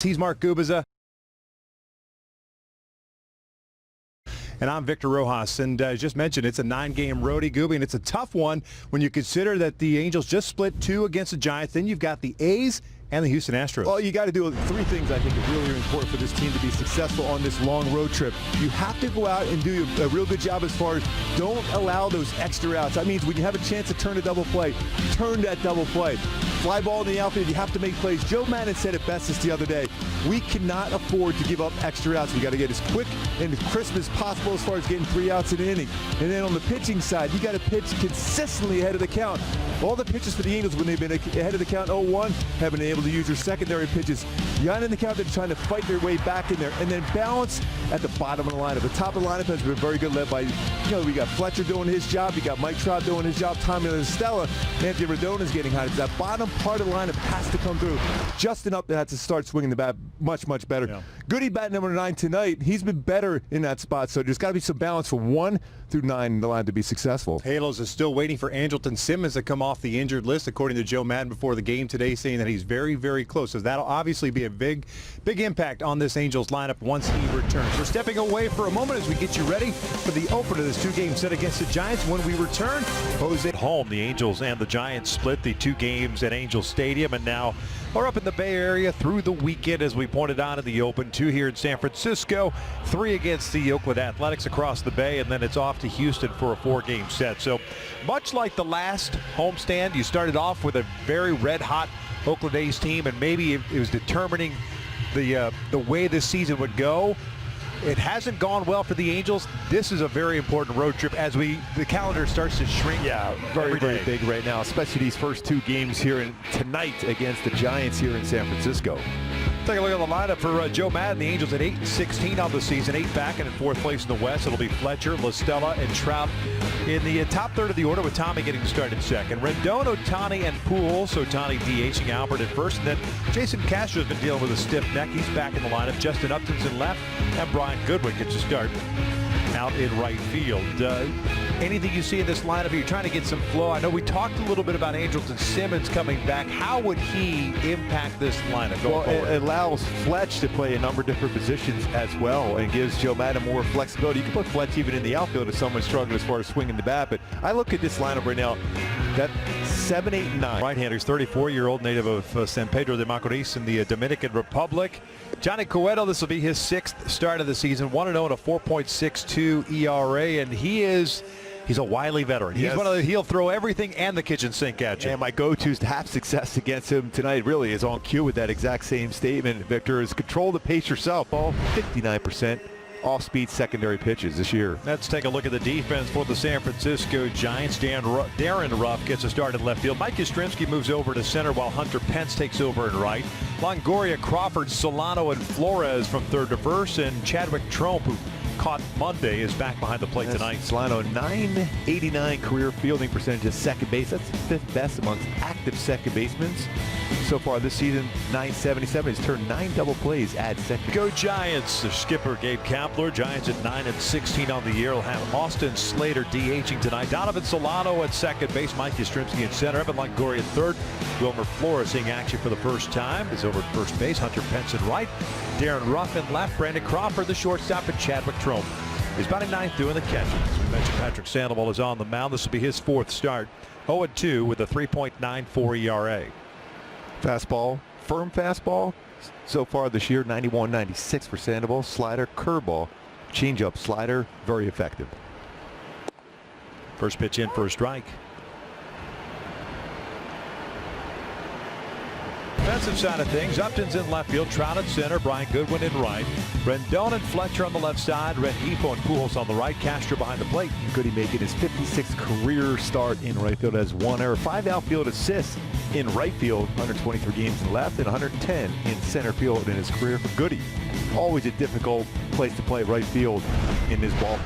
He's Mark Gubiza. And I'm Victor Rojas. And as just mentioned, it's a 9-game roadie, Gooby, and it's a tough one when you consider that the Angels just split 2 against the Giants. Then you've got the A's and the Houston Astros. Well, you got to do 3 things I think are really important for this team to be successful on this long road trip. You have to go out and do a real good job as far as don't allow those extra outs. That means when you have a chance to turn a double play, turn that double play. Fly ball in the outfield, you have to make plays. Joe Madden said it best the other day. We cannot afford to give up extra outs. We got to get as quick and as crisp as possible as far as getting 3 outs in an inning. And then on the pitching side, you got to pitch consistently ahead of the count. All the pitches for the Angels when they've been ahead of the count 0-1 have been able to use their secondary pitches. Behind in the count, they're trying to fight their way back in there and then balance at the bottom of the lineup. The top of the lineup has been very good, led by, we got Fletcher doing his job, you got Mike Trout doing his job, Tommy Stella, Anthony Rodon's getting hot. That bottom part of the lineup has to come through just enough to have to start swinging the bat much, much better. Yeah. Goody bat number 9 tonight. He's been better in that spot, so there's got to be some balance from 1 through 9 in the line to be successful. Halos is still waiting for Andrelton Simmons to come off the injured list, according to Joe Madden before the game today, saying that he's very, very close. So that'll obviously be a big impact on this Angels lineup once he returns. We're stepping away for a moment as we get you ready for the opener of this 2-game set against the Giants. When we return, Jose. At home, the Angels and the Giants split the 2 games at Angel Stadium, and now are up in the Bay Area through the weekend, as we pointed out in the open. 2 here in San Francisco, 3 against the Oakland Athletics across the Bay, and then it's off to Houston for a 4-game set. So much like the last homestand, you started off with a very red-hot Oakland A's team, and maybe it was determining the way this season would go. It hasn't gone well for the Angels. This is a very important road trip as the calendar starts to shrink. Yeah, very big right now, especially these first 2 games here tonight against the Giants here in San Francisco. Take a look at the lineup for Joe Madden. The Angels at 8-16 on the season, 8 back and in 4th place in the West. It'll be Fletcher, La Stella, and Trout in the top third of the order, with Tommy getting started second. Rendon, Ohtani, and Pujols. Ohtani DHing Albert at first. And then Jason Castro has been dealing with a stiff neck. He's back in the lineup. Justin Upton's in left, and Brian Goodwin gets a start out in right field. Anything you see in this lineup, you're trying to get some flow. I know we talked a little bit about Andrelton Simmons coming back. How would he impact this lineup going forward? It allows Fletch to play a number of different positions as well, and gives Joe Madden more flexibility. You can put Fletch even in the outfield if someone's struggling as far as swinging the bat. But I look at this lineup right now, that 7, 8, 9. Right-hander, 34-year-old native of San Pedro de Macorís in the Dominican Republic. Johnny Cueto, this will be his 6th start of the season, 1-0 and a 4.62 ERA, and he's a wily veteran. He's one of he'll throw everything and the kitchen sink at you. And my go-tos to have success against him tonight really is on cue with that exact same statement, Victor, is control the pace yourself. Ball 59% off-speed secondary pitches this year. Let's take a look at the defense for the San Francisco Giants. Darren Ruff gets a start in left field. Mike Yastrzemski moves over to center while Hunter Pence takes over in right. Longoria, Crawford, Solano, and Flores from third to first, and Chadwick Tromp, who caught Monday, is back behind the plate tonight. Solano, 989 career fielding percentage at second base. That's 5th best amongst active second basemen. So far this season, 977. He's turned 9 double plays at second. Go Giants. The skipper, Gabe Kapler. Giants at 9-16 on the year. Will have Austin Slater DHing tonight. Donovan Solano at second base. Mike Yastrzemski at center. Evan Longoria at third. Wilmer Flores seeing action for the first time. Is over at first base. Hunter Pence at right. Darren Ruff in left. Brandon Crawford, the shortstop, and Chadwick Tromp. He's batting 9th doing the catches. As we mentioned, Patrick Sandoval is on the mound. This will be his 4th start. 0-2 with a 3.94 ERA. Fastball, firm fastball. So far this year, 91-96 for Sandoval. Slider, curveball, changeup, slider, very effective. First pitch in for a strike. Defensive side of things, Upton's in left field, Trout at center, Brian Goodwin in right, Rendon and Fletcher on the left side, Rengifo and Pujols on the right, Castro behind the plate. Goody making his 56th career start in right field, has 1 error, 5 outfield assists in right field, 123 games in left, and 110 in center field in his career for Goody. Always a difficult place to play right field in this ballpark.